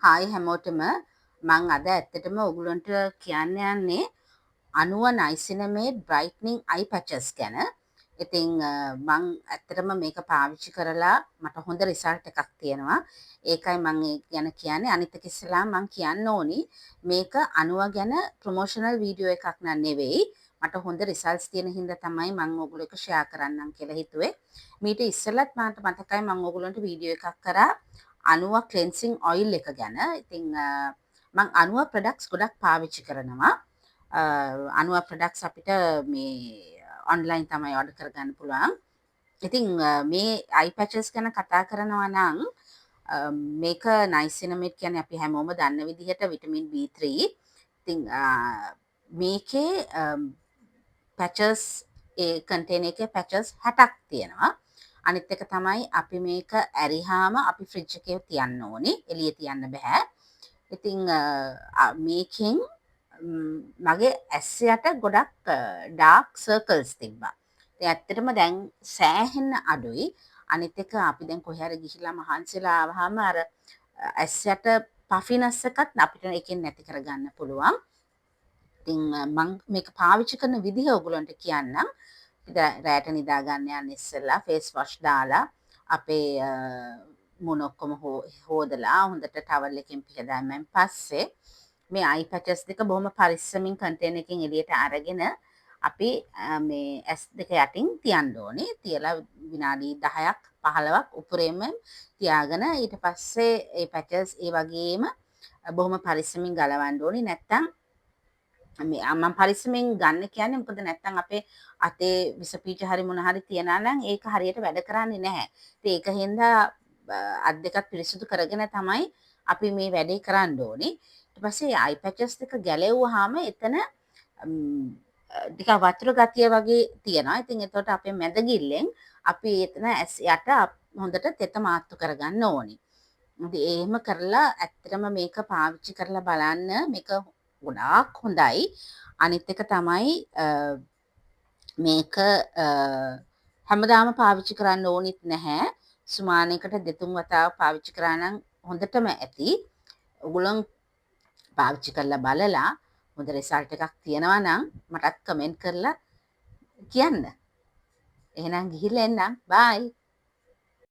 Hi හැමෝටම මං අද ඇත්තටම ඔගුලන්ට කියන්න යන්නේ 90 නයිසිනමේඩ් බ්‍රයිට්නිං අයි පැචස් ගැන. ඉතින් මං ඇත්තටම මේක පාවිච්චි කරලා මට හොඳ රිසල්ට් එකක් තියෙනවා. ඒකයි මං ඒ ගැන කියන්නේ. අනිත් එක ඉස්සෙල්ලා මං කියන්න ඕනි මේක 90 ගැන ප්‍රොමෝෂනල් වීඩියෝ එකක් නන් නෙවෙයි. මට හොඳ රිසල්ට්ස් තියෙන හින්දා තමයි මං ඔයගොල්ලෝ එක ෂෙයා කරන්නම් කියලා හිතුවේ. මීට ඉස්සෙල්ලත් මට මතකයි මං ඔයගොල්ලන්ට වීඩියෝ එකක් කරා 90 ක්ලෙන්සිං ඔයිල් එක ගැන. ඉතින් මං 90 ප්‍රොඩක්ට්ස් ගොඩක් පාවිච්චි කරනවා. 90 ප්‍රොඩක්ට්ස් අපිට මේ ඔන්ලයින් තමයි ඕඩර් කරගන්න පුළුවන්. ඉතින් මේ අයි පැචස් ගැන කතා කරනවා නම් මේක නයිසිනමේට් කියන්නේ අපි හැමෝම දන්න විදිහට විටමින් B3. ඉතින් මේකේ පැචස් ඒ කන්ටේනර් එකේ පැචස් 60ක් තියෙනවා. අනිත් එක තමයි අපි මේක ඇරිහාම අපි ෆ්‍රිජ් එකේ තියන්න ඕනේ. එළියේ තියන්න බෑ. ඉතින් මේකෙන් මගේ ඇස් යට ගොඩක් ඩාර්ක් සර්කල්ස් තිබ්බා. ඉතින් ඇත්තටම දැන් සෑහෙන්න අඩුයි. අනිත් එක අපි දැන් කොහේ හරි ගිහිල්ලා මහන්සිලා ආවහම අර ඇස් යට පෆිනස් එකත් අපිට එකෙන් නැති කරගන්න පුළුවන්. ඉතින් මම මේක පාවිච්චි කරන විදිහ ඔයගලන්ට කියන්නම්. රෑට නිදා ගන්න යන්න ඉස්සෙල්ලා ෆේස් වොෂ් දාලා අපේ මුණ ඔක්කොම හොදලා හොඳට ටවල් එකකින් පිහදාමෙන් පස්සේ මේ අයි පැචස් දෙක බොහොම පරිස්සමින් කන්ටේනර් එකකින් එළියට අරගෙන අපි මේ S2 යටින් තියන්න ඕනේ. තියලා විනාඩි 10ක් 15ක් උඩරෙම තියාගෙන ඊට පස්සේ ඒ පැචස් ඒ වගේම බොහොම පරිස්සමින් ගලවන්න ඕනේ. නැත්තම් මේ මම පරිස්සමෙන් ගන්න කියන්නේ මොකද නැත්තම් අපේ අතේ විස පීච හරි මොන හරි තියනවා නම් ඒක හරියට වැඩ කරන්නේ නැහැ. ඉතින් ඒක හින්දා අත් දෙකත් පිරිසිදු කරගෙන තමයි අපි මේ වැඩේ කරන්න ඕනේ. ඊට පස්සේ අයි පැචස් දෙක ගැලෙව්වහම එතන ටිකක් වතුර ගතිය වගේ තියෙනවා. ඉතින් එතකොට අපේ මැදගිල්ලෙන් අපි එතන යට හොඳට තෙත මාත්තු කරගන්න ඕනේ. ඉතින් එහෙම කරලා ඇත්තටම මේක පාවිච්චි කරලා බලන්න මේක ගොඩාක් හොඳයි. අනිත් එක තමයි මේක හැමදාම පාවිච්චි කරන්න ඕනිත් නැහැ. සුමානයකට දෙතුන් වතාවක් පාවිච්චි කරා නම් හොඳටම ඇති. ඔයගොල්ලන් පාවිච්චි කරලා බලලා හොඳ රිසල්ට් එකක් තියෙනවා නම් මටත් කමෙන්ට් කරලා කියන්න. එහෙනම් ගිහිල්ලා එන්නම්. බයි.